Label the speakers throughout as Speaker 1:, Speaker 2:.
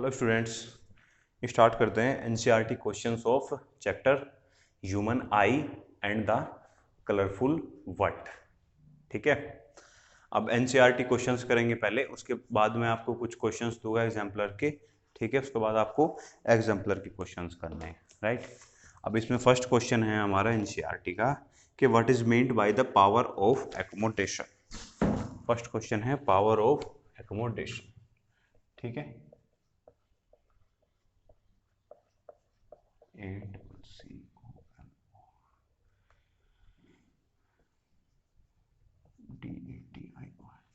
Speaker 1: Hello students, start करते हैं NCERT questions of chapter human I and the colourful world. ठीक है, अब एनसीईआरटी क्वेश्चंस करेंगे पहले, उसके बाद मैं आपको कुछ क्वेश्चंस दूंगा एग्जाम्पलर के। ठीक है, उसके बाद आपको एग्जाम्पलर के क्वेश्चंस करने हैं, राइट। अब इसमें फर्स्ट क्वेश्चन है हमारा एनसीईआरटी का कि what is meant by the power of accommodation. First question है पावर ऑफ एकोमोडेशन। ठीक है, 8C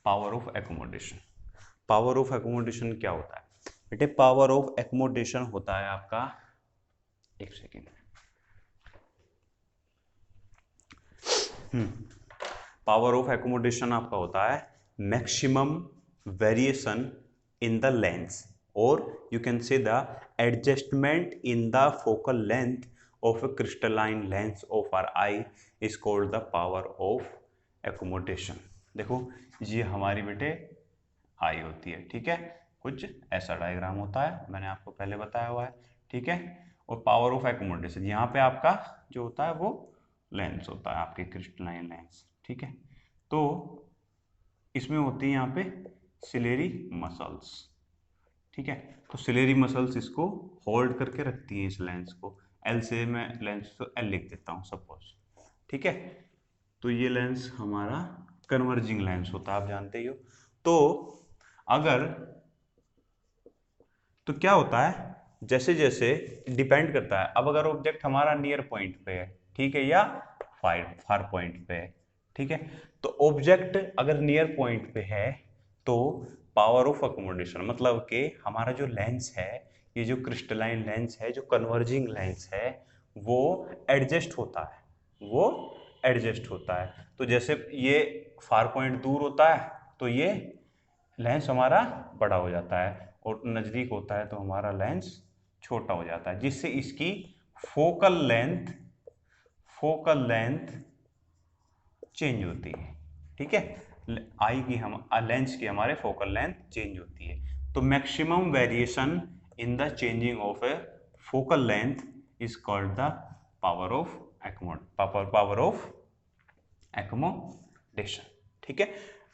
Speaker 1: power of accommodation. Power of accommodation क्या होता है बेटे? पावर ऑफ एकोमोडेशन होता है आपका, एक सेकेंड, पावर ऑफ एकोमोडेशन आपका होता है maximum variation in the lens, और you can say the adjustment in the focal length of a crystalline lens of our eye is called the power of accommodation। देखो, ये हमारी बेटे आई होती है, ठीक है, कुछ ऐसा डायग्राम होता है, मैंने आपको पहले बताया हुआ है, ठीक है। और पावर ऑफ एकोमोडेशन यहाँ पे आपका जो होता है वो लेंस होता है, आपके क्रिस्टलाइन लेंस, ठीक है। तो इसमें होती है यहाँ पे सिलेरी मसल्स, ठीक है। तो सिलेरी मसल्स इसको होल्ड करके रखती हैं इस लेंस को। एल से मैं लेंस को एल लिख देता हूँ सपोज, ठीक है। तो ये लेंस हमारा कन्वर्जिंग लेंस होता है, आप जानते ही हो। तो अगर तो क्या होता है, जैसे जैसे डिपेंड करता है, अब अगर ऑब्जेक्ट हमारा नियर पॉइंट पे है, ठीक है, या फार फार पॉइंट पे है, ठीक है, तो ऑब्जेक्ट अगर नियर पॉइंट पे है तो पावर ऑफ अकोमोडेशन मतलब कि हमारा जो लेंस है, ये जो क्रिस्टलाइन लेंस है, जो कन्वर्जिंग लेंस है, वो एडजस्ट होता है, वो एडजस्ट होता है। तो जैसे ये फार पॉइंट दूर होता है तो ये लेंस हमारा बड़ा हो जाता है, और नज़दीक होता है तो हमारा लेंस छोटा हो जाता है, जिससे इसकी फोकल लेंथ चेंज होती है, ठीक है। आई की हम लेंस की हमारे फोकल लेंथ चेंज होती है। तो maximum variation in the changing of A focal length is called the power of accommodation, ठीक है।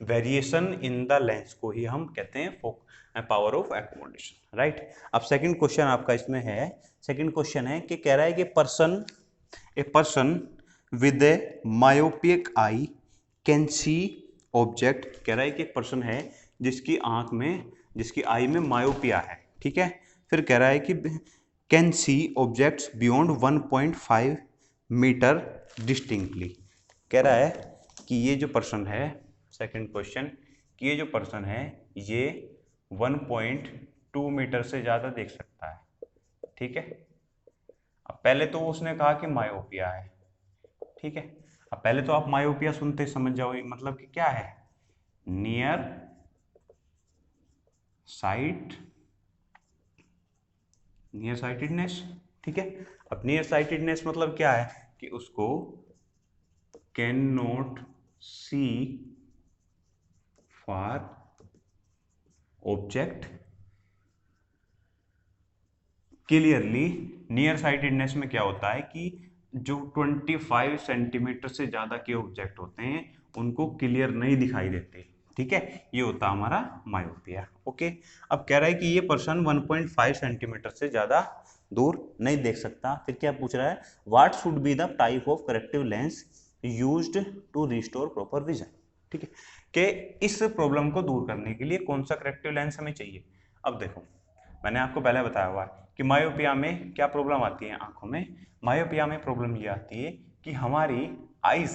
Speaker 1: वेरिएशन इन द लेंस को ही हम कहते हैं पावर ऑफ एकोमोडेशन, राइट। अब सेकंड क्वेश्चन आपका इसमें है, सेकंड क्वेश्चन है कि कह रहा है कि a person with A myopic I can see object. कह रहा है कि एक पर्सन है जिसकी आंख में, जिसकी आई में मायोपिया है, ठीक है। फिर कह रहा है कि can see objects beyond 1.5 metre distinctly. कह रहा है कि ये जो पर्सन है, सेकंड क्वेश्चन, कि ये जो पर्सन है ये 1.2 मीटर से ज़्यादा देख सकता है, ठीक है। अब पहले तो उसने कहा कि मायोपिया है, ठीक है। अब पहले तो आप मायोपिया सुनते समझ जाओगे मतलब कि क्या है, नियर साइट, नियर साइटेडनेस, ठीक है। अब नियर साइटेडनेस मतलब क्या है कि उसको can not see for object clearly. Nearsightedness में क्या होता है कि जो 25 सेंटीमीटर से ज्यादा के ऑब्जेक्ट होते हैं उनको क्लियर नहीं दिखाई देते, ठीक है, ये होता है हमारा मायोपिया, ओके। अब कह रहा है कि ये पर्सन 1.5 सेंटीमीटर से ज्यादा दूर नहीं देख सकता। फिर क्या पूछ रहा है, what should be the type of corrective lens used to restore proper vision, ठीक है, कि इस प्रॉब्लम को दूर करने के लिए कौन सा करेक्टिव लेंस हमें चाहिए। अब देखो, मैंने आपको पहले बताया हुआ है कि मायोपिया में क्या प्रॉब्लम आती है आंखों में। मायोपिया में प्रॉब्लम ये आती है कि हमारी आईज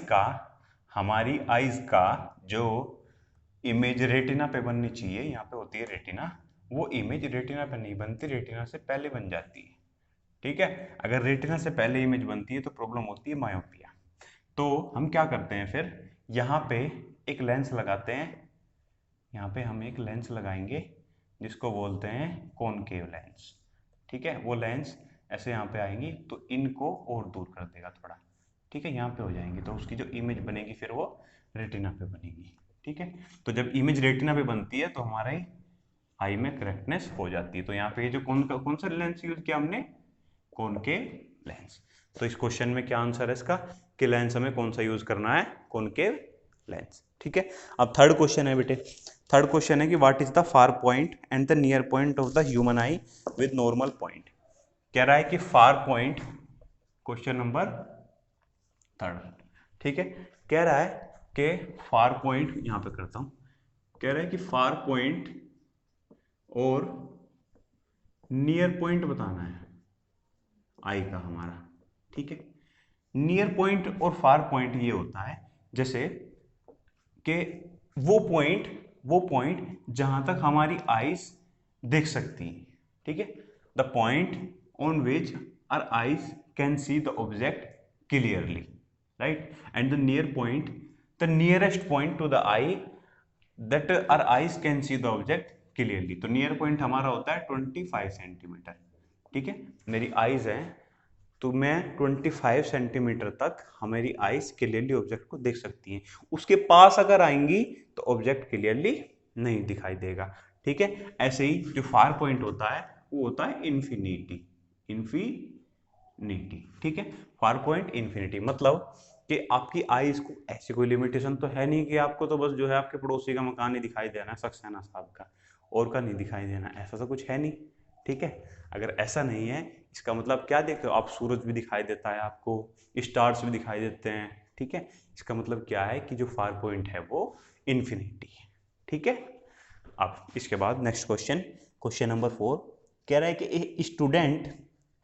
Speaker 1: का जो इमेज रेटिना पे बननी चाहिए, यहाँ पे होती है रेटिना, वो इमेज रेटिना पे नहीं बनती, रेटिना से पहले बन जाती है, ठीक है। अगर रेटिना से पहले इमेज बनती है तो प्रॉब्लम होती है मायोपिया। तो हम क्या करते हैं फिर, यहाँ पे एक लेंस लगाते हैं, यहाँ पे हम एक लेंस लगाएंगे जिसको बोलते हैं कॉनकेव लेंस, ठीक है। वो लेंस ऐसे यहाँ पे आएंगी तो इनको और दूर कर देगा थोड़ा, ठीक है, यहाँ पे हो जाएंगी, तो उसकी जो इमेज बनेगी फिर वो रेटिना पे बनेगी, ठीक है। तो जब इमेज रेटिना पे बनती है तो हमारा आई में करेक्टनेस हो जाती है। तो यहाँ पे ये जो कौन सा लेंस यूज किया हमने, कॉनकेव लेंस। तो इस क्वेश्चन में क्या आंसर है इसका कि लेंस हमें कौन सा यूज करना है, कॉनकेव लेंस। ठीक है, अब थर्ड क्वेश्चन है बेटे, थर्ड क्वेश्चन है कि what is the far point and the near point of the human I with normal point. कह रहा है कि far point, question number third, ठीक है, कह रहा है कि फार पॉइंट, यहां पे करता हूं, कह रहा है कि फार पॉइंट और नियर पॉइंट बताना है आई का हमारा। ठीक है, नियर पॉइंट और फार पॉइंट ये होता है जैसे कि वो पॉइंट जहां तक हमारी आईज देख सकती है। ठीक है, the point on which our eyes can see the object clearly, right, and the near point, the nearest point to the eye that our eyes can see the object clearly. तो near point हमारा होता है 25 centimetre. ठीक है, मेरी eyes है तो मैं 25 सेंटीमीटर तक हमारी आईज क्लियरली ऑब्जेक्ट को देख सकती हैं। उसके पास अगर आएंगी तो ऑब्जेक्ट क्लियरली नहीं दिखाई देगा। ठीक है, ऐसे ही जो फार पॉइंट होता है वो होता है इन्फिनिटी, इन्फिनिटी। ठीक है, फार पॉइंट इन्फिनिटी मतलब कि आपकी आईज को ऐसी कोई लिमिटेशन तो है नहीं कि आपको तो बस जो है आपके पड़ोसी का मकान ही दिखाई देना है, सक्सेना साहब का, और का नहीं दिखाई देना, ऐसा तो कुछ है नहीं। ठीक है, अगर ऐसा नहीं है इसका मतलब क्या देखो, आप सूरज भी दिखाई देता है आपको, स्टार्स भी दिखाई देते हैं। ठीक है, इसका मतलब क्या है कि जो फार पॉइंट है वो इन्फिनिटी है। ठीक है, अब इसके बाद नेक्स्ट क्वेश्चन, क्वेश्चन नंबर 4 कह रहा है कि ए स्टूडेंट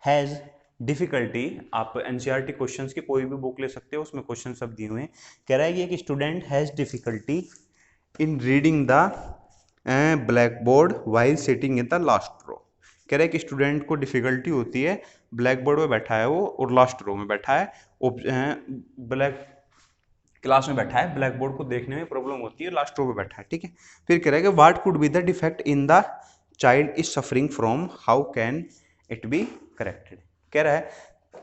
Speaker 1: हैज डिफिकल्टी, आप एनसीईआरटी क्वेश्चंस की कोई भी बुक ले सकते हो, उसमें क्वेश्चन सब दिए हुए हैं। कह रहा है कि एक student has difficulty in reading the blackboard while sitting in the last row. कह रहा है कि स्टूडेंट को डिफिकल्टी होती है, ब्लैक बोर्ड में बैठा है वो और लास्ट रो में बैठा है, ब्लैक क्लास में बैठा है, ब्लैक बोर्ड को देखने में प्रॉब्लम होती है, लास्ट रो में बैठा है। ठीक है, फिर कह रहा है कि what could be the defect in the child is suffering from, how can it be corrected. कह रहा है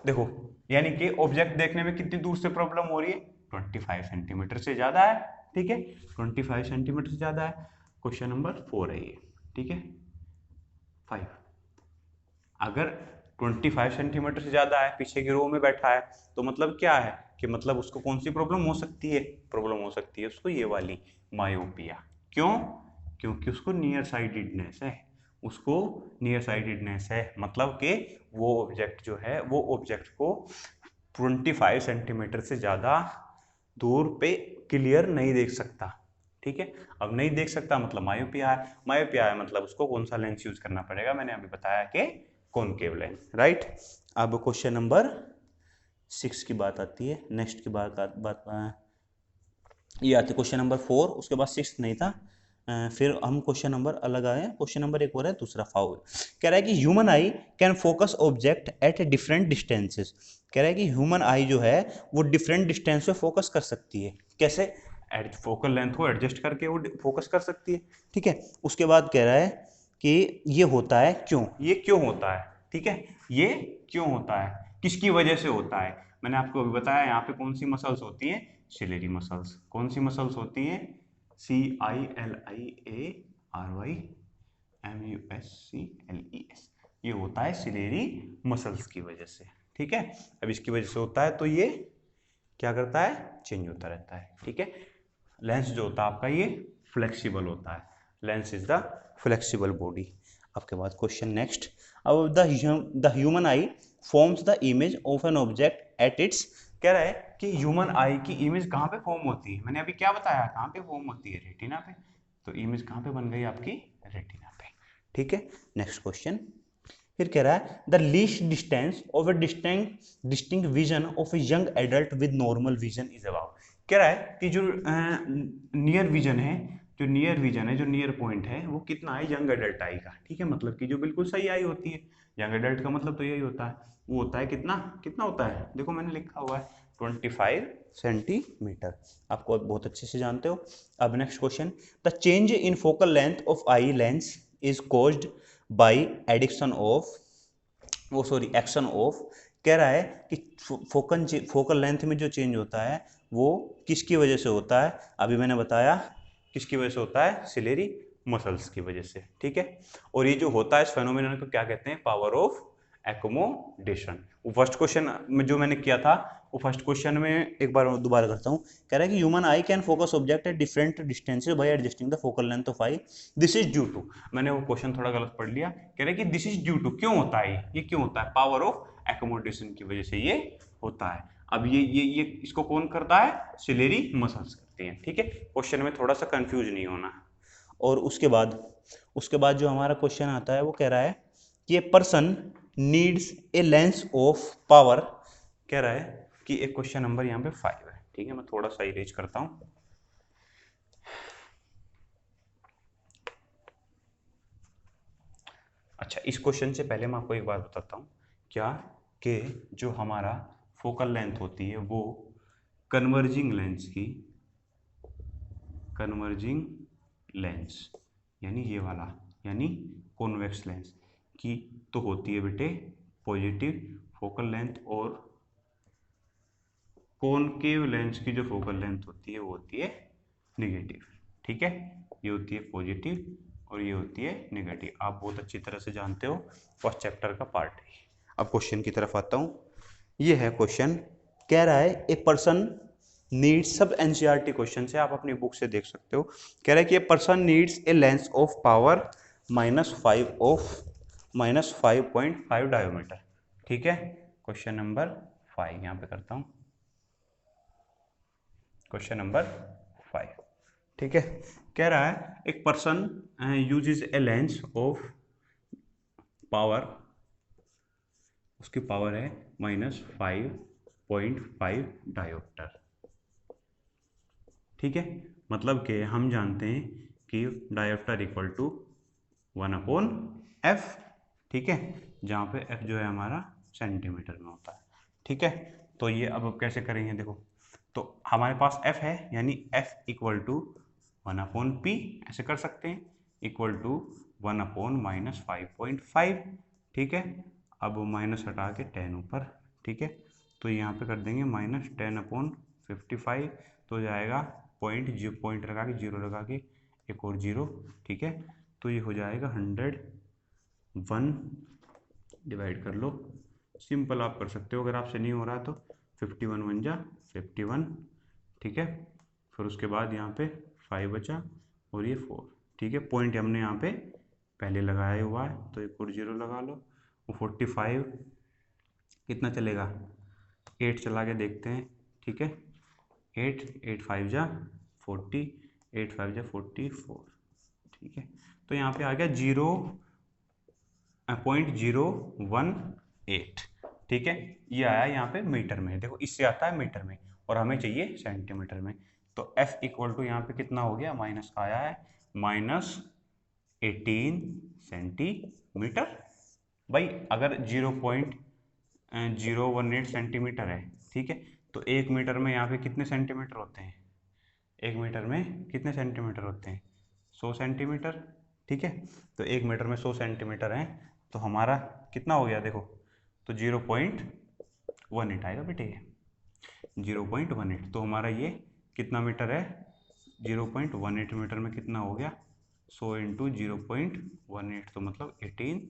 Speaker 1: देखो, यानी कि ऑब्जेक्ट देखने में कितनी दूर से प्रॉब्लम हो रही है, 25 सेंटीमीटर से ज्यादा है। ठीक है, 25 सेंटीमीटर से ज्यादा है। क्वेश्चन नंबर 4 है ये। ठीक है, 5, अगर 25 सेंटीमीटर से ज्यादा है, पीछे की रो में बैठा है, तो मतलब क्या है कि मतलब उसको कौन सी प्रॉब्लम हो सकती है, प्रॉब्लम हो सकती है उसको ये वाली मायोपिया। क्यों, क्योंकि उसको नियर साइटेडनेस है, उसको नियर साइटेडनेस है, मतलब कि वो ऑब्जेक्ट जो है वो ऑब्जेक्ट को 25 सेंटीमीटर से ज्यादा दूर पे क्लियर नहीं देख सकता। ठीक है, अब नहीं देख सकता मतलब मायोपिया है, मायोपिया है मतलब उसको कौन सा लेंस यूज करना पड़ेगा, मैंने अभी बताया कि कॉनकेव लेंस, राइट। अब क्वेश्चन नंबर 6 की बात आती है, नेक्स्ट की बात ये आती है क्वेश्चन नंबर 4, उसके बाद 6 नहीं था, फिर हम क्वेश्चन नंबर अलग आए, क्वेश्चन नंबर एक और है दूसरा फाउल। कह रहा है कि human eye can focus object at different distances. कह रहा है कि ह्यूमन आई जो है वो डिफरेंट डिस्टेंस पे फोकस कर सकती है। कैसे, फोकल लेंथ को एडजस्ट करके वो फोकस कर सकती है। ठीक है, उसके बाद कह रहा है कि ये होता है क्यों, ये क्यों होता है। ठीक है, ये क्यों होता है, किसकी वजह से होता है। मैंने आपको अभी बताया यहाँ पे कौन सी मसल्स होती हैं, सिलेरी मसल्स। कौन सी मसल्स होती हैं, CILIARYMUSCLES, ये होता है सिलेरी मसल्स की वजह से। ठीक है, अब इसकी वजह से होता है तो ये क्या करता है, चेंज होता रहता है। ठीक है, लेंस जो होता है आपका ये फ्लेक्सिबल होता है, lens is the flexible body. आपके बाद क्वेश्चन नेक्स्ट, अब the human I forms the image of an object at its. कह रहा है कि ह्यूमन आई की इमेज कहाँ पे फॉर्म होती है, मैंने अभी क्या बताया, कहाँ पे फॉर्म होती है, रेटिना पे। तो इमेज कहाँ पे बन गई आपकी, रेटिना पे। ठीक है, नेक्स्ट क्वेश्चन फिर कह रहा है the least distance of A distinct vision of a young adult with normal vision is about. कह रहा है कि जो नियर विजन है, जो नियर विजन है, जो नियर पॉइंट है वो कितना है यंग एडल्ट आई का। ठीक है, मतलब कि जो बिल्कुल सही आई होती है, यंग एडल्ट का मतलब तो यही होता है, वो होता है कितना, कितना होता है, देखो मैंने लिखा हुआ है 25 सेंटीमीटर, आपको बहुत अच्छे से जानते हो। अब next question, the change in focal length of eye lens is caused by addiction of, वो सॉरी एक्शन ऑफ। कह रहा है कि फोकल लेंथ में जो चेंज होता है वो किसकी वजह से होता है, अभी मैंने बताया किसकी वजह से होता है, सिलेरी मसल्स की वजह से, ठीक है। और ये जो होता है इस फेनोमेनन को क्या कहते हैं, पावर ऑफ एकोमोडेशन। वो फर्स्ट क्वेश्चन में जो मैंने किया था, वो फर्स्ट क्वेश्चन में एक बार दोबारा करता हूँ। कह रहा है कि human eye can focus object at different distances by adjusting the focal length of eye, this is due to, मैंने वो क्वेश्चन थोड़ा गलत पढ़ लिया। कह रहे हैं कि दिस इज ड्यू टू, क्यों होता है ये क्यों होता है, पावर ऑफ एकोमोडेशन की वजह से ये होता है। अब ये इसको कौन करता है, सिलेरी मसल्स करती हैं, ठीक है। क्वेश्चन में थोड़ा सा कंफ्यूज नहीं होना। और उसके बाद जो हमारा क्वेश्चन आता है वो कह रहा है कि a person needs a lens of power, कह रहा है कि एक क्वेश्चन नंबर यहाँ पे 5 है, ठीक है। मैं थोड़ा सा इरेज करता हूँ। अच्छा, इस क्वेश्चन से पहले मैं आपको एक बात बताता हूँ, क्या कि जो हमारा फोकल लेंथ होती है वो कन्वर्जिंग लेंस यानी ये वाला, यानी कॉन्वेक्स लेंस की तो होती है बेटे पॉजिटिव फोकल लेंथ, और कॉनकेव लेंस की जो फोकल लेंथ होती है वो होती है निगेटिव, ठीक है। ये होती है पॉजिटिव और ये होती है नेगेटिव, आप बहुत अच्छी तरह से जानते हो, फर्स्ट चैप्टर का पार्ट है। अब क्वेश्चन की तरफ आता हूँ। ये है क्वेश्चन, कह रहा है ए पर्सन नीड्स, सब एनसीईआरटी क्वेश्चन है, आप अपनी बुक से देख सकते हो। कह रहा है कि a person needs a lens of power -5.5 डायोमीटर, ठीक है। क्वेश्चन नंबर 5 यहाँ पे करता हूँ, क्वेश्चन नंबर 5, ठीक है। कह रहा है एक person uses a lens of power, उसकी पावर है -5.5 डायोप्टर, ठीक है। मतलब कि हम जानते हैं कि डायोप्टर इक्वल टू 1/f, ठीक है, जहाँ पे f जो है हमारा सेंटीमीटर में होता है, ठीक है। तो ये अब कैसे करेंगे, देखो, तो हमारे पास f है, यानी f इक्वल टू 1/p, ऐसे कर सकते हैं, इक्वल टू 1/-5.5, ठीक है। अब माइनस हटा के 10 ऊपर, ठीक है। तो यहाँ पे कर देंगे -10/55, तो हो जाएगा पॉइंट लगा के, जीरो लगा के, एक और जीरो, ठीक है। तो ये हो जाएगा 101, डिवाइड कर लो, सिंपल आप कर सकते हो, अगर आपसे नहीं हो रहा तो 51 1 जा 51, ठीक है। फिर उसके बाद यहाँ पे 5 बचा और ये 4, ठीक है। पॉइंट हमने यहाँ पे पहले लगाया हुआ है, तो एक और जीरो लगा लो। वो 45 कितना चलेगा, 8 चला के देखते हैं, ठीक है। 8 5 जा 40, 8 5 जा 44, ठीक है। तो यहाँ पे आ गया 0.018, ठीक है। ये आया यहाँ पे मीटर में, देखो इससे आता है मीटर में और हमें चाहिए सेंटीमीटर में। तो F इक्वल टू यहाँ पे कितना हो गया, माइनस का आया है -18 सेंटीमीटर। भाई अगर 0.018 सेंटीमीटर है, ठीक है, तो 1 मीटर में यहाँ पे कितने सेंटीमीटर होते हैं, 1 मीटर में कितने सेंटीमीटर होते हैं, 100 सेंटीमीटर, ठीक है। तो 1 मीटर में 100 सेंटीमीटर है, तो हमारा कितना हो गया, देखो, तो 0.18 आएगा बेटे, 0.18, तो हमारा ये कितना मीटर है, 0.18 मीटर में कितना हो गया, 100 इंटू 0.18, तो मतलब 18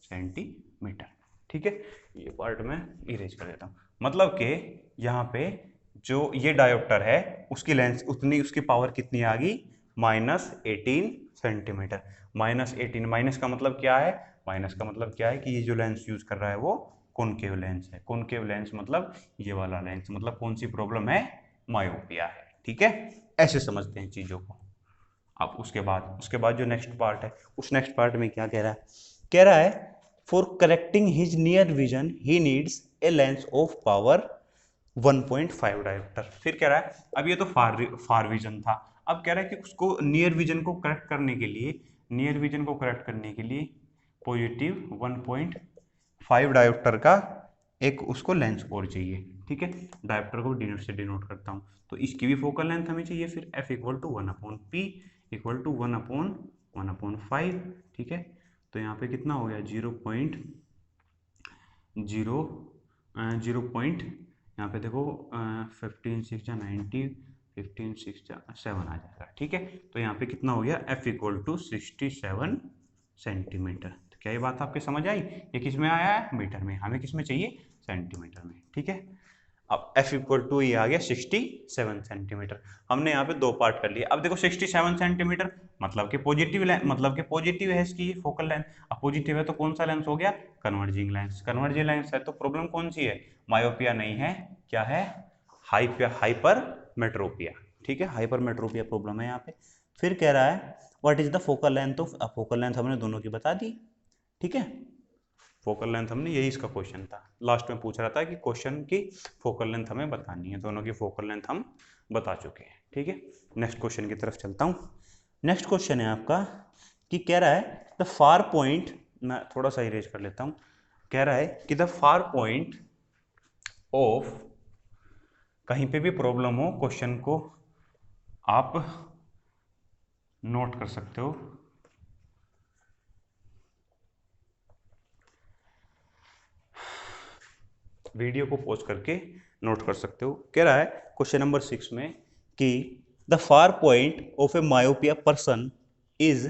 Speaker 1: सेंटीमीटर, ठीक है। ये पार्ट में इरेज कर देता हूँ, मतलब कि यहाँ पे जो ये डायोप्टर है उसकी लेंस उतनी, उसकी पावर कितनी आ गई, -18 सेंटीमीटर। -18, माइनस का मतलब क्या है, माइनस का मतलब क्या है कि ये जो लेंस यूज कर रहा है वो कॉनकेव लेंस है। कॉनकेव लेंस मतलब ये वाला लेंस, मतलब कौन सी प्रॉब्लम है, मायोपिया है, ठीक है। ऐसे समझते हैं चीजों को। अब उसके बाद जो नेक्स्ट पार्ट है, उस नेक्स्ट पार्ट में क्या कह रहा है, कह रहा है for correcting his near vision he needs a lens of power 1.5 dioptre. फिर कह रहा है, अब ये तो फार विजन था, अब कह रहा है कि उसको नियर विजन को करेक्ट करने के लिए, पॉजिटिव 1.5 डायोप्टर का एक उसको लेंस और चाहिए, ठीक है। डायोप्टर को डिनोट से डिनोट करता हूँ, तो इसकी भी फोकल लेंथ हमें चाहिए, फिर f equal to 1/p equal to 1/1/5, ठीक है। तो यहाँ पे कितना हो गया, 0.0 यहाँ पे देखो 15 6 90, 15 6 7 आ जाएगा। ठीक है, तो यहाँ पे कितना हो गया, f इक्वल टू 67 सेंटीमीटर। तो क्या ये बात आपके समझ आई? ये किस में आया है, मीटर में, हमें किस में चाहिए, सेंटीमीटर में। ठीक है, अब f इक्वल टू ये आ गया 67 सेंटीमीटर। हमने यहाँ पे दो पार्ट कर लिए। अब देखो 67 सेंटीमीटर मतलब कि पॉजिटिव लेंस, मतलब कि पॉजिटिव है इसकी फोकल लेंथ। अब पॉजिटिव है तो कौन सा लेंस हो गया, कन्वर्जिंग लेंस। कन्वर्जिंग लेंस है तो प्रॉब्लम कौन सी है, मायोपिया नहीं है, क्या है, हाइपरमेट्रोपिया। ठीक है, हाइपरमेट्रोपिया प्रॉब्लम है यहाँ पे। फिर कह रहा है what is the focal length of, focal length हमने दोनों की बता दी। ठीक है, फोकल लेंथ हमने, यही इसका क्वेश्चन था, लास्ट में पूछ रहा था कि क्वेश्चन की फोकल लेंथ हमें बतानी है, दोनों की फोकल लेंथ हम बता चुके हैं। ठीक है, नेक्स्ट क्वेश्चन की तरफ चलता हूँ। नेक्स्ट क्वेश्चन है आपका कि कह रहा है द फार पॉइंट, मैं थोड़ा सा इरेज कर लेता हूँ, कह रहा है कि द फार पॉइंट ऑफ, कहीं पे भी प्रॉब्लम हो क्वेश्चन को आप नोट कर सकते हो, वीडियो को पॉज करके नोट कर सकते हो। कह रहा है क्वेश्चन नंबर 6 में कि the far point of a myopia person is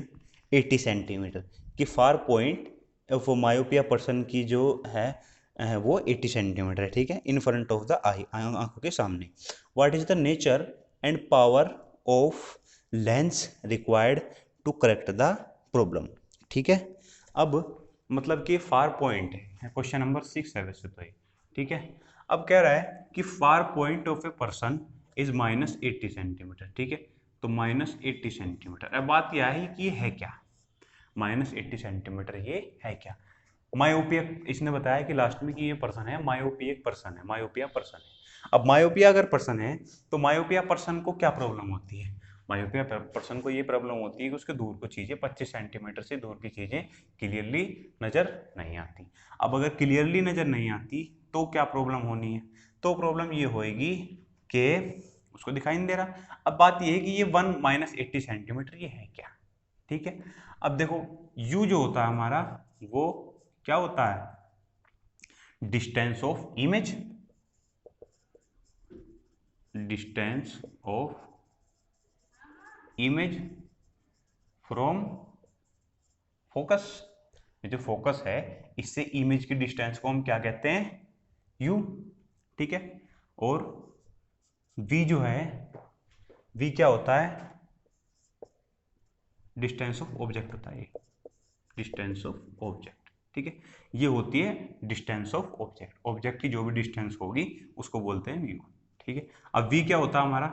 Speaker 1: 80 centimetre, कि far point of myopia person की जो है वो 80 सेंटीमीटर है। ठीक है, in front of the eye, आंखों के सामने। What is the nature and power of lens required to correct the problem. ठीक है, अब मतलब कि फार पॉइंट है, क्वेश्चन नंबर 6 है वैसे तो ये। ठीक है, अब कह रहा है कि far point of a person is -80 centimetre. ठीक है, तो -80 सेंटीमीटर। अब बात यह है कि ये है क्या, -80 सेंटीमीटर ये है क्या। मायोपिया, इसने बताया कि लास्ट में कि ये पर्सन है मायोपिक पर्सन है, मायोपिया पर्सन है। अब मायोपिया अगर पर्सन है तो मायोपिया पर्सन को क्या प्रॉब्लम होती है, मायोपिया पर्सन को ये प्रॉब्लम होती है कि उसके दूर को चीजें 25 सेंटीमीटर से दूर की चीजें क्लियरली नजर नहीं आती। अब अगर क्लियरली नजर नहीं आती तो क्या प्रॉब्लम होनी है, तो प्रॉब्लम ये होएगी कि उसको दिखाई नहीं दे रहा। अब बात ये है कि ये 1 -80 सेंटीमीटर ये है क्या। ठीक है, अब देखो u जो होता है हमारा वो क्या होता है, distance of image, distance of image from focus. जो फोकस है इससे इमेज की डिस्टेंस को हम क्या कहते हैं, u। ठीक है, और v जो है, v क्या होता है, डिस्टेंस ऑफ ऑब्जेक्ट होता है ये, डिस्टेंस ऑफ ऑब्जेक्ट। ठीक है, ये होती है डिस्टेंस ऑफ ऑब्जेक्ट, ऑब्जेक्ट की जो भी डिस्टेंस होगी उसको बोलते हैं व्यू। ठीक है, अब v क्या होता है हमारा,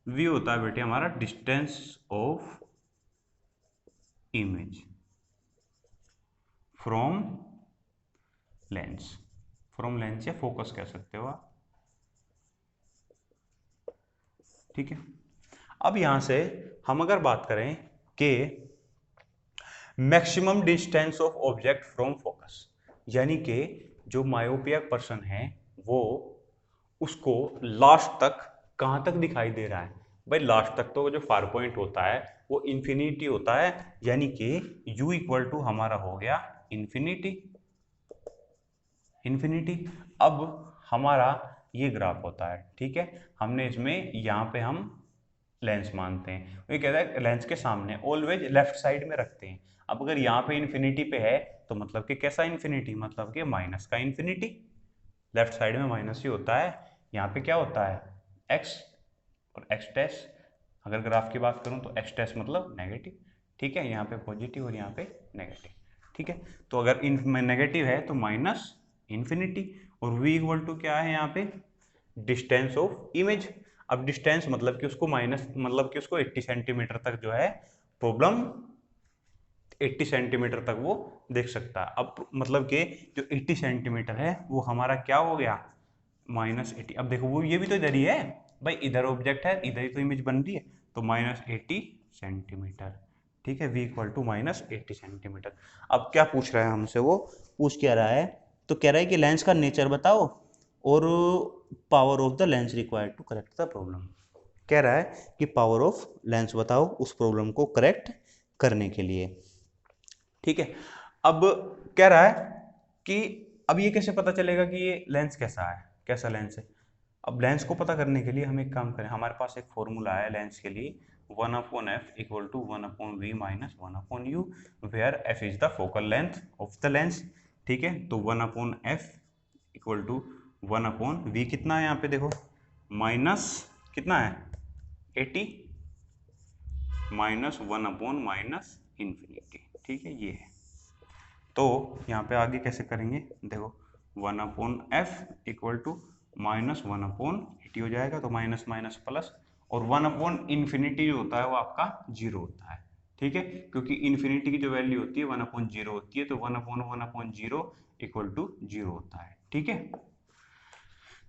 Speaker 1: v होता है बेटे हमारा distance of image from lens, from lens या फोकस कह सकते हो आप। ठीक है, अब यहां से हम अगर बात करें कि maximum distance of object from focus, यानी कि जो मायोपिक पर्सन है वो, उसको लास्ट तक कहां तक दिखाई दे रहा है, भाई लास्ट तक तो जो फार पॉइंट होता है वो इन्फिनिटी होता है, यानी कि u इक्वल टू हमारा हो गया इन्फिनिटी, इन्फिनिटी। अब हमारा ये ग्राफ होता है। ठीक है, हमने इसमें यहाँ पे हम लेंस मानते हैं, ये कहता है लेंस के सामने ऑलवेज लेफ्ट साइड में रखते हैं। अब अगर यहाँ पे इन्फिनिटी पे है तो मतलब कि कैसा इन्फिनिटी, मतलब कि माइनस का इन्फिनिटी, लेफ्ट साइड में माइनस ही होता है। यहाँ पे क्या होता है, x और x डैश, अगर ग्राफ की बात करूँ तो x डैश मतलब नेगेटिव। ठीक है, यहाँ पे पॉजिटिव और यहाँ पे नेगेटिव। ठीक है, तो अगर नेगेटिव है तो माइनस इन्फिनिटी, और v इक्वल टू क्या है यहाँ पे, डिस्टेंस ऑफ इमेज। अब डिस्टेंस मतलब कि उसको माइनस, मतलब कि उसको 80 सेंटीमीटर तक जो है प्रॉब्लम, 80 सेंटीमीटर तक वो देख सकता है। अब मतलब कि जो 80 सेंटीमीटर है वो हमारा क्या हो गया, -80। अब देखो वो ये भी तो इधर ही है भाई, इधर ऑब्जेक्ट है इधर ही तो इमेज बन रही है, तो -80 सेंटीमीटर। ठीक है, v इक्वल टू -80 सेंटीमीटर। अब क्या पूछ रहा है हमसे, वो पूछ क्या रहा है, तो कह रहा है कि लेंस का नेचर बताओ और power of the lens required to correct the problem. कह रहा है कि पावर ऑफ लेंस बताओ उस प्रॉब्लम को करेक्ट करने के लिए। ठीक है, अब कह रहा है कि अब ये कैसे पता चलेगा कि ये लेंस कैसा है, कैसा लेंस है। अब लेंस को पता करने के लिए हम एक काम करें, हमारे पास एक फॉर्मूला है लेंस के लिए 1/f equal to 1/v minus 1/u, where f is the focal length of the lens. ठीक है, तो 1/f इक्वल टू 1/v कितना है यहाँ पे देखो, माइनस कितना है 80 माइनस 1/ माइनस इन्फिनिटी। ठीक है, ये है। तो यहाँ पे आगे कैसे करेंगे देखो, 1/f इक्वल टू माइनस 1/80 हो जाएगा, तो माइनस माइनस प्लस, और 1/इन्फिनिटी जो होता है वो आपका 0 होता है। ठीक है, क्योंकि इन्फिनिटी की जो वैल्यू होती है 1/0 होती है, तो 1/1/0 इक्वल टू 0 होता है। ठीक है,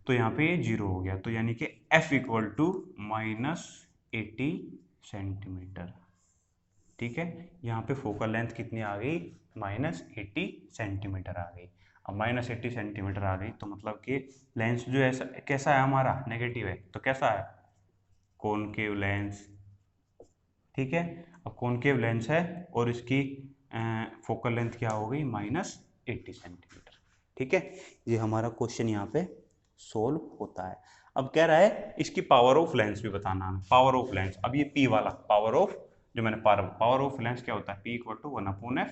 Speaker 1: तो यहाँ पे ये 0 हो गया, तो यानी कि f इक्वल टू -80 सेंटीमीटर। ठीक है, यहाँ पे फोकल लेंथ कितनी आ गई, -80 सेंटीमीटर आ गई। अब -80 सेंटीमीटर आ गई तो मतलब कि लेंस जो ऐसा कैसा है हमारा, नेगेटिव है, तो कैसा है, कॉनकेव लेंस। ठीक है, अब कॉनकेव लेंस है और इसकी फोकल लेंथ क्या हो गई, -80 सेंटीमीटर। ठीक है, ये हमारा क्वेश्चन यहाँ पे सोल्व होता है। अब कह रहा है इसकी पावर ऑफ लेंस भी बताना है, पावर ऑफ लेंस। अब ये पी वाला पावर ऑफ, जो मैंने पावर ऑफ लेंस क्या होता है, पी इक्वल टू 1/f।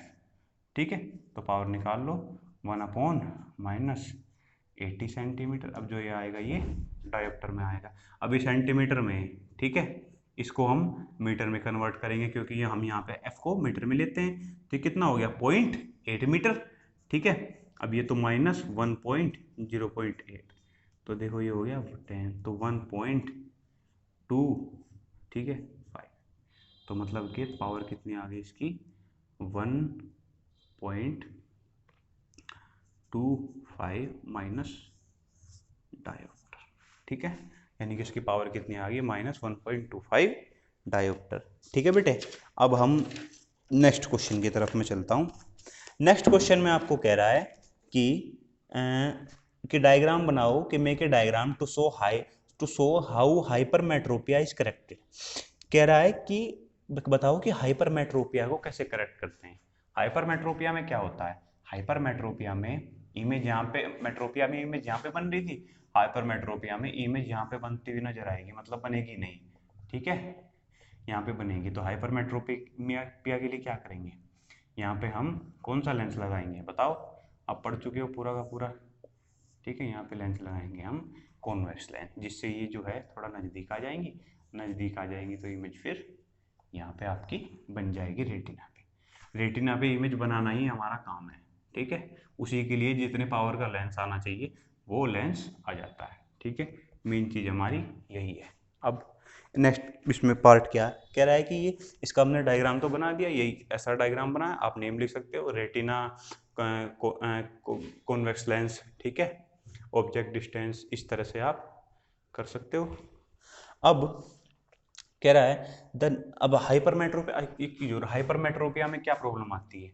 Speaker 1: ठीक है, तो पावर निकाल लो, 1/-80 सेंटीमीटर। अब जो ये आएगा ये डायोप्टर में आएगा, अब ये सेंटीमीटर में है। ठीक है, इसको हम मीटर में कन्वर्ट करेंगे, क्योंकि ये हम यहाँ पे f को मीटर में लेते हैं। तो कितना हो गया, 0.8 मीटर। ठीक है, अब ये तो -1.0.8, तो देखो ये हो गया 10, तो 1.2, ठीक है 5, तो मतलब कि पावर कितनी आ गई इसकी, 1.25 माइनस डायोप्टर। ठीक है, यानी कि इसकी पावर कितनी आ गई, -1.25 डायोप्टर। ठीक है बेटे, अब हम नेक्स्ट क्वेश्चन की तरफ में चलता हूँ। नेक्स्ट क्वेश्चन में आपको कह रहा है कि डायग्राम बनाओ, कि make a diagram to show how hypermetropia is corrected. कह रहा है कि बताओ कि हाइपरमेट्रोपिया को कैसे करेक्ट करते हैं। हाइपरमेट्रोपिया में क्या होता है, हाइपरमेट्रोपिया में इमेज यहाँ पे, मेट्रोपिया में इमेज यहाँ पे बन रही थी, हाइपरमेट्रोपिया में इमेज यहाँ पे बनती हुई नजर आएगी, मतलब बनेगी नहीं। ठीक है, यहाँ पे बनेगी, तो हाइपरमेट्रोपिया के लिए क्या करेंगे, यहाँ पे हम कौन सा लेंस लगाएंगे बताओ, आप पढ़ चुके हो पूरा का पूरा। ठीक है, यहाँ पे लेंस लगाएंगे हम कॉन्वेक्स लेंस, जिससे ये जो है थोड़ा नज़दीक आ जाएंगी, नज़दीक आ जाएंगी तो इमेज फिर यहाँ पे आपकी बन जाएगी रेटिना पे। रेटिना पे इमेज बनाना ही हमारा काम है। ठीक है, उसी के लिए जितने पावर का लेंस आना चाहिए वो लेंस आ जाता है। ठीक है, मेन चीज़ हमारी यही है। अब नेक्स्ट इसमें पार्ट क्या है, कह रहा है कि ये इसका हमने डायग्राम तो बना दिया, यही ऐसा डायग्राम बना है, आप नेम लिख सकते हो, रेटिना, कॉन्वेक्स लेंस। ठीक है, ऑब्जेक्ट डिस्टेंस, इस तरह से आप कर सकते हो। अब कह रहा है अब हाइपरमेट्रोपिया में क्या प्रॉब्लम आती है,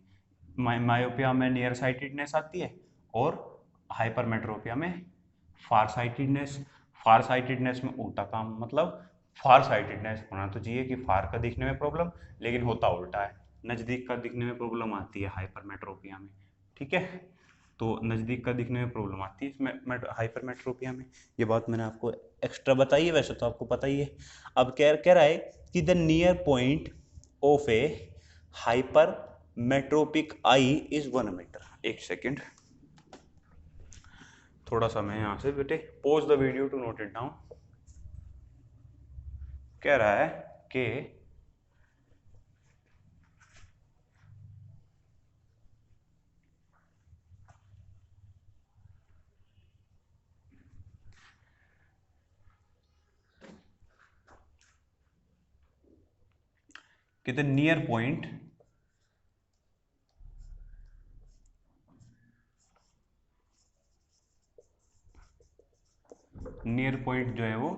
Speaker 1: मायोपिया में नियर साइटेडनेस आती है, और हाइपरमेट्रोपिया में फार साइटेडनेस। फार साइटेडनेस में उल्टा काम, मतलब फार साइटेडनेस होना तो चाहिए कि फार का दिखने में प्रॉब्लम, लेकिन होता उल्टा है, नज़दीक का दिखने में प्रॉब्लम आती है हाइपरमेट्रोपिया में। ठीक है, तो नज़दीक का दिखने में प्रॉब्लम आती है इसमें हाइपरमेट्रोपिया में। ये बात मैंने आपको एक्स्ट्रा बताई है, वैसे तो आपको पता ही है। अब कह रहा है कि the near point of a hypermetropic eye is 1 metre. एक सेकेंड, थोड़ा सा मैं यहाँ से बेटे pause the video to note it down. कह रहा है कि द नियर पॉइंट जो है वो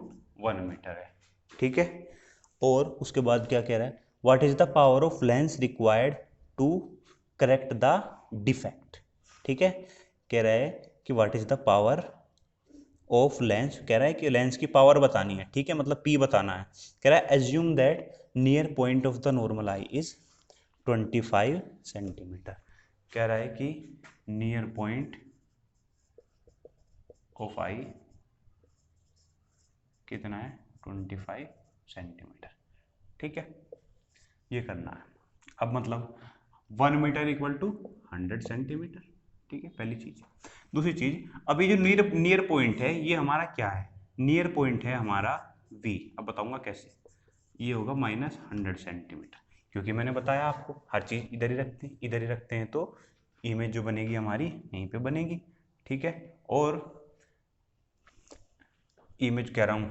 Speaker 1: 1 मीटर है। ठीक है, और उसके बाद क्या कह रहा है, what is the power of lens required to correct the defect. ठीक है, कह रहा है कि what is the power of lens, कह रहा है कि लेंस की पावर बतानी है। ठीक है, मतलब पी बताना है। कह रहा है assume that near point of the normal I is 25 centimetre. कह रहा है कि नियर पॉइंट ऑफ आई कितना है 25 सेंटीमीटर। ठीक है, ये करना है। अब मतलब 1 मीटर इक्वल टू 100 सेंटीमीटर। ठीक है, पहली चीज। दूसरी चीज, अभी जो नियर पॉइंट है ये हमारा क्या है, नियर पॉइंट है हमारा V। अब बताऊंगा कैसे। ये होगा -100 सेंटीमीटर, क्योंकि मैंने बताया आपको हर चीज इधर ही रखते हैं, इधर ही रखते हैं, तो इमेज जो बनेगी हमारी यहीं पे बनेगी। ठीक है, और इमेज कह रहा हूँ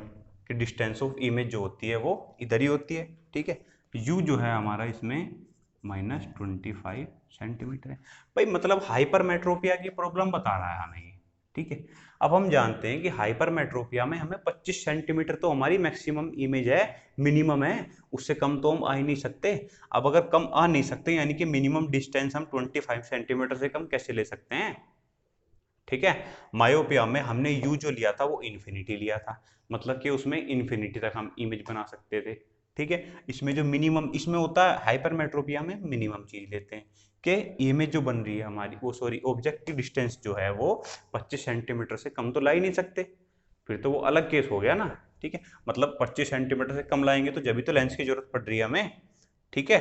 Speaker 1: कि डिस्टेंस ऑफ इमेज जो होती है वो इधर ही होती है। ठीक है, U जो है हमारा इसमें -25 सेंटीमीटर है। भाई मतलब हाइपरमेट्रोपिया की प्रॉब्लम बता रहा है हमें ये। ठीक है, अब हम जानते हैं कि हाइपरमेट्रोपिया में हमें 25 सेंटीमीटर तो हमारी मैक्सिमम इमेज है, मिनिमम है, उससे कम तो हम आ ही नहीं सकते। अब अगर कम आ नहीं सकते यानी कि मिनिमम डिस्टेंस हम 25 सेंटीमीटर से कम कैसे ले सकते हैं। ठीक है, मायोपिया में हमने यू जो लिया था वो इन्फिनिटी लिया था, मतलब कि उसमें इन्फिनिटी तक हम इमेज बना सकते थे। ठीक है, इसमें जो मिनिमम इसमें होता है, हाइपरमेट्रोपिया में मिनिमम चीज लेते हैं कि इमेज जो बन रही है हमारी वो सॉरी ऑब्जेक्ट की डिस्टेंस जो है वो 25 सेंटीमीटर से कम तो ला ही नहीं सकते, फिर तो वो अलग केस हो गया ना। ठीक है, मतलब 25 सेंटीमीटर से कम लाएंगे तो जब भी तो लेंस की जरूरत पड़ रही है हमें। ठीक है,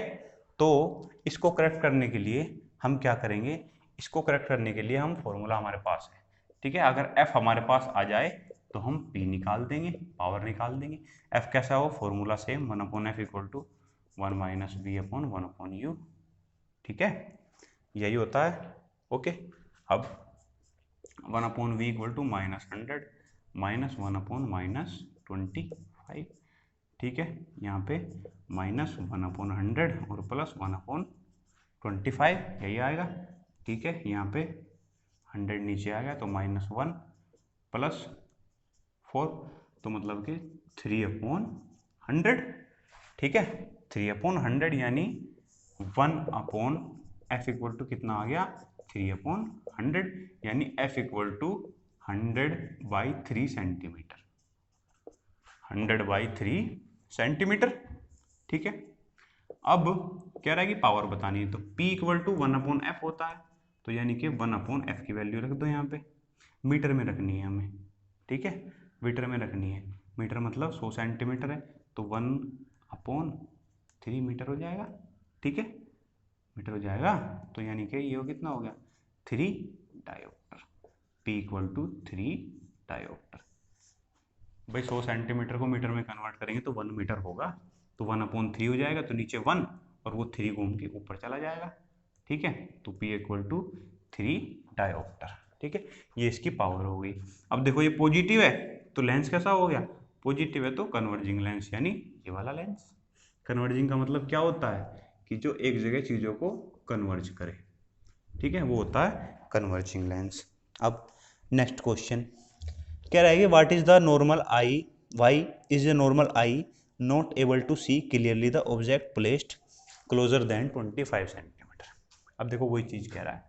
Speaker 1: तो इसको करेक्ट करने के लिए हम क्या करेंगे, इसको करेक्ट करने के लिए हम फॉर्मूला हमारे पास है। ठीक है, अगर f हमारे पास आ जाए तो हम p निकाल देंगे, पावर निकाल देंगे। f कैसा हो, formula same, 1/f equal to 1 minus B upon 1/u। ठीक है, यही होता है। ओके, अब 1/v इक्वल टू -100 माइनस 1/-25। ठीक है, यहाँ पे -1/100 और +1/25 यही आएगा। ठीक है, यहाँ पे 100 नीचे आ गया तो -1 +4, तो मतलब कि 3/100। ठीक है, 3/100 यानी 1/f इक्वल टू कितना आ गया 3/100, यानी f equal to 100/3 centimetre, 100/3 centimetre. ठीक है, अब कह रहा है कि पावर बतानी है तो P इक्वल टू 1/f होता है, तो यानी कि 1/f की वैल्यू रख दो यहाँ पे, मीटर में रखनी है हमें। ठीक है, मीटर में रखनी है, मीटर मतलब 100 सेंटीमीटर है, तो 1/3 मीटर हो जाएगा। ठीक है, मीटर हो जाएगा, तो यानी कि ये कितना हो गया 3 dioptre. P equal to 3 dioptre. भाई 100 सेंटीमीटर को मीटर में कन्वर्ट करेंगे तो 1 मीटर होगा, तो 1/3 हो जाएगा, तो नीचे 1 और वो 3 घूम के ऊपर चला जाएगा। ठीक है, तो P इक्वल टू 3 डायोप्टर। ठीक है, ये इसकी पावर हो गई। अब देखो ये पॉजिटिव है तो लेंस कैसा हो गया, पॉजिटिव है तो कन्वर्जिंग लेंस, यानी ये वाला लेंस। कन्वर्जिंग का मतलब क्या होता है कि जो एक जगह चीज़ों को कन्वर्ज करे। ठीक है, वो होता है कन्वर्जिंग लेंस। अब नेक्स्ट क्वेश्चन कह रहा है कि what is the normal eye, why is the normal eye not able to see clearly the object placed closer than 25 centimetre. अब देखो वही चीज कह रहा है,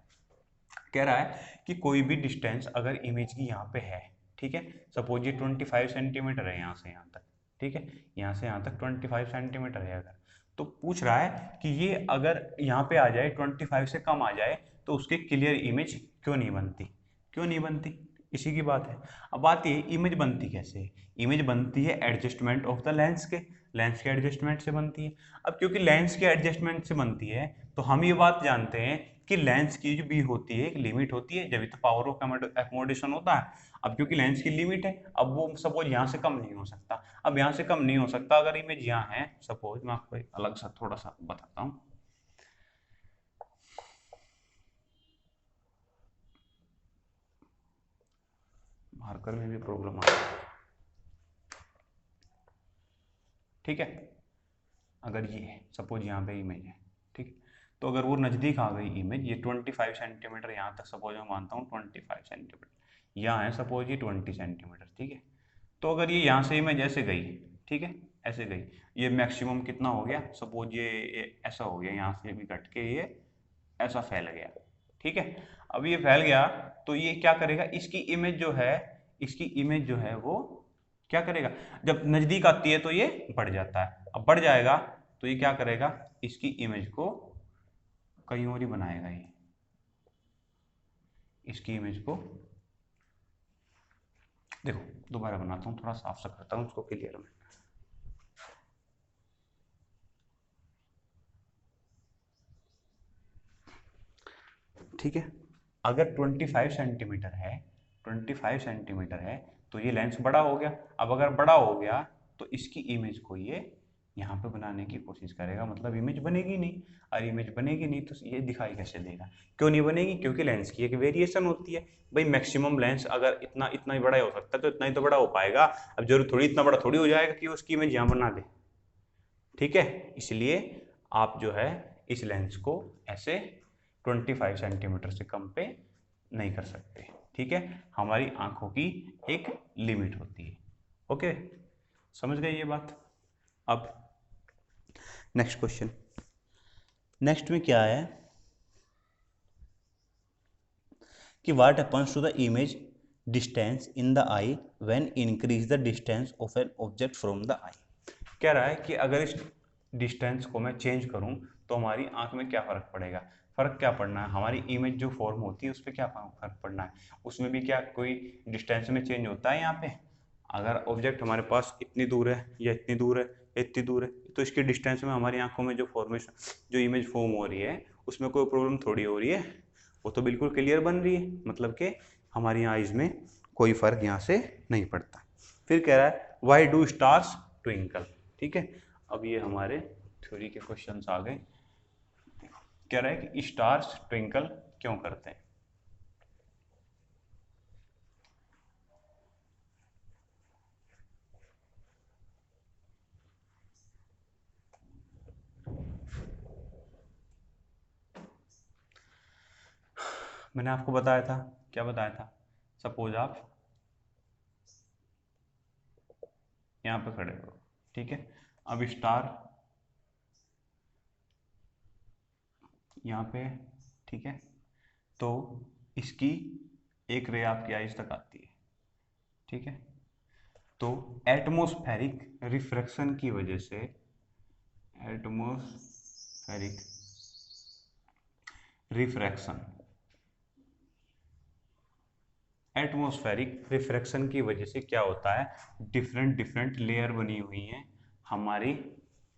Speaker 1: कह रहा है कि कोई भी डिस्टेंस अगर इमेज की यहाँ पे है, ठीक है, सपोज ये 25 सेंटीमीटर है यहाँ से यहाँ तक। ठीक है, यहाँ से यहाँ तक 25 सेंटीमीटर है अगर, तो पूछ रहा है कि ये अगर यहाँ पे आ जाए 25 से कम आ जाए तो उसके क्लियर इमेज क्यों नहीं बनती, क्यों नहीं बनती, इसी की बात है। अब बात ये इमेज बनती कैसे है, इमेज बनती है एडजस्टमेंट ऑफ द लेंस के, लेंस के एडजस्टमेंट से बनती है। अब क्योंकि लेंस के एडजस्टमेंट से बनती है तो हम ये बात जानते हैं कि लेंस की जो भी होती है एक लिमिट होती है, जब तो पावर ऑफ एकोमोडेशन होता है। अब क्योंकि लेंस की लिमिट है, अब वो सपोज यहाँ से कम नहीं हो सकता, अब यहाँ से कम नहीं हो सकता अगर इमेज यहाँ है, सपोज मैं आपको एक अलग सा थोड़ा सा बताता हूँ। मार्कर में भी प्रॉब्लम आ रही है। ठीक है, अगर ये है सपोज यहाँ पे इमेज है, ठीक है, तो अगर वो नज़दीक आ गई इमेज, ये 25 सेंटीमीटर यहाँ तक सपोज मैं मानता हूँ 25 सेंटीमीटर, यहाँ है सपोज ये 20 सेंटीमीटर। ठीक है, तो अगर ये यहाँ से इमेज ऐसे गई, ठीक है, ऐसे गई, ये मैक्सिमम कितना हो गया, सपोज ये ऐसा हो गया, यहाँ से भी कट के ये ऐसा फैल गया। ठीक है, अब ये फैल गया तो ये क्या करेगा, इसकी इमेज जो है, इसकी इमेज जो है वो क्या करेगा, जब नजदीक आती है तो ये बढ़ जाता है, अब बढ़ जाएगा तो ये क्या करेगा, इसकी इमेज को कहीं और ही बनाएगा, ये इसकी इमेज को देखो दोबारा बनाता हूँ, थोड़ा साफ सा करता हूँ उसको क्लियर में। ठीक है, अगर 25 सेंटीमीटर है, 25 सेंटीमीटर है तो ये लेंस बड़ा हो गया। अब अगर बड़ा हो गया तो इसकी इमेज को ये यहाँ पे बनाने की कोशिश करेगा, मतलब इमेज बनेगी नहीं। और इमेज बनेगी नहीं तो ये दिखाई कैसे देगा? क्यों नहीं बनेगी? क्योंकि लेंस की एक वेरिएशन होती है भाई। मैक्सिमम लेंस अगर इतना इतना ही बड़ा हो सकता है तो इतना ही तो बड़ा हो पाएगा। अब जरूर थोड़ी इतना बड़ा थोड़ी हो जाएगा कि उसकी इमेज यहाँ बना दे। ठीक है, इसलिए आप जो है इस लेंस को ऐसे 25 सेंटीमीटर से कम पे नहीं कर सकते। ठीक है, हमारी आंखों की एक लिमिट होती है। ओके, समझ गए ये बात? अब नेक्स्ट क्वेश्चन, नेक्स्ट में क्या है कि what happens to the image distance in the eye when increase the distance of an object from the eye. कह रहा है कि अगर इस डिस्टेंस को मैं चेंज करूं तो हमारी आंख में क्या फर्क पड़ेगा? फर्क क्या पड़ना है? हमारी इमेज जो फॉर्म होती है उस पर क्या फर्क पड़ना है? उसमें भी क्या कोई डिस्टेंस में चेंज होता है? यहाँ पे अगर ऑब्जेक्ट हमारे पास इतनी दूर है या इतनी दूर है, इतनी दूर है, तो इसके डिस्टेंस में हमारी आंखों में जो फॉर्मेशन, जो इमेज फॉर्म हो रही है उसमें कोई प्रॉब्लम थोड़ी हो रही है। वो तो बिल्कुल क्लियर बन रही है, मतलब कि हमारी आइज में कोई फर्क यहाँ से नहीं पड़ता। फिर कह रहा है वाई डू स्टार्स ट्विंकल। ठीक है, अब ये हमारे थ्योरी के क्वेश्चंस आ गए। कह रहा है कि स्टार्स ट्विंकल क्यों करते हैं? मैंने आपको बताया था, क्या बताया था? सपोज आप यहाँ पे खड़े हो, ठीक है, अब स्टार यहाँ पे, ठीक है, तो इसकी एक रे आपकी आइज तक आती है। ठीक है, तो एटमॉस्फेरिक रिफ्रैक्शन की वजह से, एटमॉस्फेरिक रिफ्रैक्शन, एटमॉस्फेरिक रिफ्रैक्शन की वजह से क्या होता है? डिफरेंट डिफरेंट लेयर बनी हुई हैं हमारी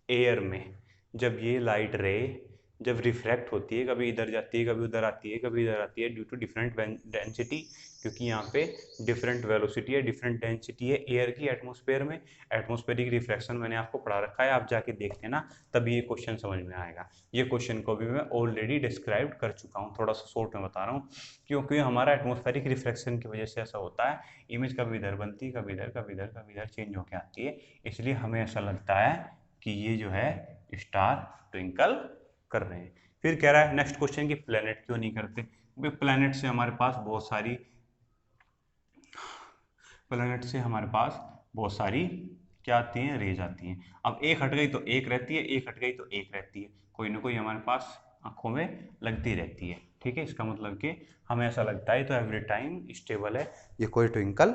Speaker 1: एयर में। जब ये लाइट रे जब रिफ्रैक्ट होती है, कभी इधर जाती है, कभी उधर आती है, कभी इधर आती है, ड्यू टू डिफरेंट डेंसिटी, क्योंकि यहाँ पे डिफरेंट वेलोसिटी है, डिफरेंट डेंसिटी है एयर की एटमॉस्फेयर में। एटमॉस्फेरिक रिफ्रैक्शन मैंने आपको पढ़ा रखा है, आप जाके देख लेना, तभी ये क्वेश्चन समझ में आएगा। ये क्वेश्चन को भी मैं ऑलरेडी डिस्क्राइब कर चुका हूँ, थोड़ा सा शॉर्ट में बता रहा हूँ। क्योंकि हमारा एटमॉस्फेरिक रिफ्रैक्शन की वजह से ऐसा होता है, इमेज कभी इधर बनती है, कभी इधर, कभी इधर, कभी इधर चेंज होकर आती है। इसलिए हमें ऐसा लगता है कि ये जो है स्टार ट्विंकल कर रहे हैं। फिर कह रहा है नेक्स्ट क्वेश्चन कि प्लेनेट क्यों नहीं करते? प्लेनेट से हमारे पास बहुत सारी, प्लेनेट से हमारे पास बहुत सारी क्या आती हैं? रेज आती हैं। अब एक हट गई तो एक रहती है, एक हट गई तो एक रहती है, कोई ना कोई हमारे पास आंखों में लगती रहती है। ठीक है, इसका मतलब कि हमें ऐसा लगता है तो एवरी टाइम स्टेबल है, ये कोई ट्विंकल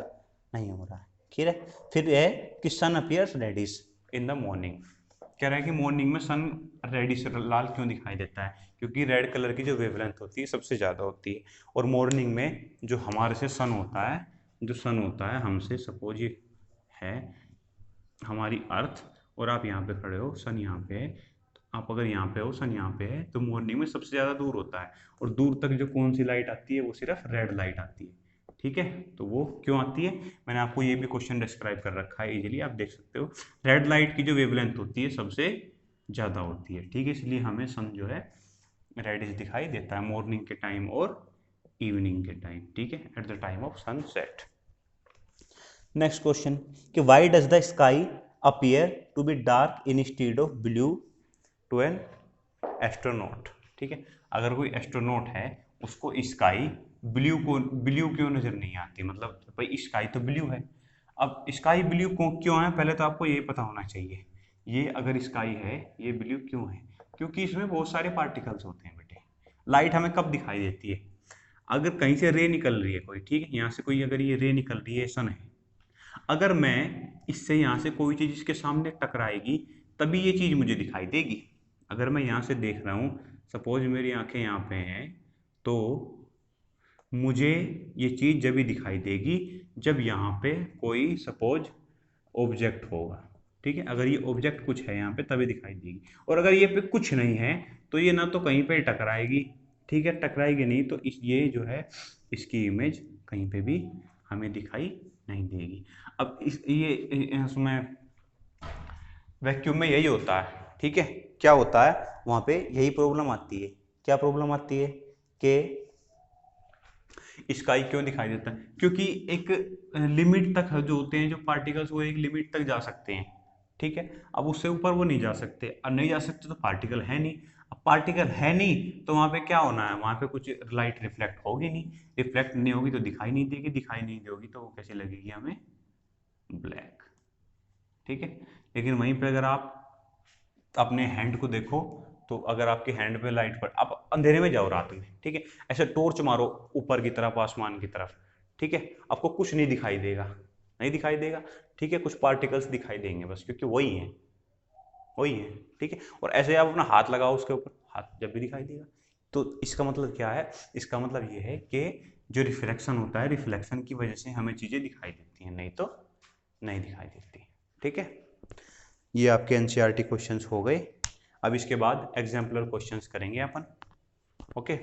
Speaker 1: नहीं हो रहा है। ठीक है, फिर है कि sun appears reddish in the morning. कह रहा है कि मॉर्निंग में सन रेडिश लाल क्यों दिखाई देता है? क्योंकि रेड कलर की जो वेवलेंथ होती है सबसे ज़्यादा होती है। और मॉर्निंग में जो हमारे से सन होता है, जो सन होता है हमसे, सपोज ये है हमारी अर्थ और आप यहाँ पे खड़े हो, सन यहाँ पे है, तो आप अगर यहाँ पे हो, सन यहाँ पे है, तो मॉर्निंग में सबसे ज़्यादा दूर होता है। और दूर तक जो कौन सी लाइट आती है? वो सिर्फ रेड लाइट आती है। ठीक है, तो वो क्यों आती है? मैंने आपको ये भी क्वेश्चन डिस्क्राइब कर रखा है, इजीली आप देख सकते हो। रेड लाइट की जो वेवलेंथ होती है सबसे ज़्यादा होती है। ठीक है, इसलिए हमें सन जो है रेडिश दिखाई देता है मॉर्निंग के टाइम और इवनिंग के टाइम। ठीक है, at the time of sunset. Next question कि why does the sky appear to be dark instead of blue to an astronaut? ठीक है, अगर कोई एस्ट्रोनॉट है उसको स्काई ब्लू क्यों नजर नहीं आती? मतलब भाई स्काई तो ब्लू है। अब स्काई ब्लू क्यों है? पहले तो आपको ये पता होना चाहिए, ये अगर स्काई है ये ब्लू क्यों है? क्योंकि इसमें बहुत सारे पार्टिकल्स होते हैं बेटे। लाइट हमें कब दिखाई देती है? अगर कहीं से रे निकल रही है कोई, ठीक है, यहाँ से कोई अगर ये रे निकल रही है, सन है, अगर मैं इससे यहाँ से कोई चीज़ इसके सामने टकराएगी तभी ये चीज़ मुझे दिखाई देगी। अगर मैं यहाँ से देख रहा हूँ, सपोज मेरी आंखें यहाँ पे हैं, तो मुझे ये चीज़ जब भी दिखाई देगी जब यहाँ पे कोई सपोज ऑब्जेक्ट होगा, ठीक है। अगर ये ऑब्जेक्ट कुछ है यहाँ पे तभी दिखाई देगी, और अगर ये पे कुछ नहीं है तो ये ना तो कहीं पे टकराएगी, ठीक है, टकराएगी नहीं तो ये जो है इसकी इमेज कहीं पे भी हमें दिखाई नहीं देगी। अब ये इसमें वैक्यूम में यही होता है, ठीक है। क्या होता है वहाँ पे, यही प्रॉब्लम आती है। क्या प्रॉब्लम आती है कि स्काई क्यों दिखाई देता है, क्योंकि एक लिमिट तक जो होते हैं जो पार्टिकल्स वो एक लिमिट तक जा सकते हैं, ठीक है। अब उससे ऊपर वो नहीं जा सकते, और नहीं जा सकते तो पार्टिकल है नहीं। अब पार्टिकल है नहीं तो वहाँ पे क्या होना है, वहाँ पे कुछ लाइट रिफ्लेक्ट होगी नहीं, रिफ्लेक्ट नहीं होगी तो दिखाई नहीं देगी, दिखाई नहीं देगी तो वो कैसे लगेगी हमें, ब्लैक, ठीक है। लेकिन वहीं पे अगर आप अपने हैंड को देखो तो अगर आपके हैंड पे लाइट पर, आप अंधेरे में जाओ रात में, ठीक है, ऐसे टॉर्च मारो ऊपर की तरफ, आसमान की तरफ, ठीक है, आपको कुछ नहीं दिखाई देगा, नहीं दिखाई देगा, ठीक है, कुछ पार्टिकल्स दिखाई देंगे बस, क्योंकि वही है, वही है, ठीक है। और ऐसे आप अपना हाथ लगाओ उसके ऊपर, हाथ जब भी दिखाई देगा। तो इसका मतलब क्या है, इसका मतलब ये है कि जो रिफ्लेक्शन होता है, रिफ्लेक्शन की वजह से हमें चीजें दिखाई देती हैं, नहीं तो नहीं दिखाई देती, ठीक है। ये आपके एनसीईआरटी क्वेश्चंस हो गए। अब इसके बाद एग्जाम्पलर क्वेश्चंस करेंगे अपन, ओके।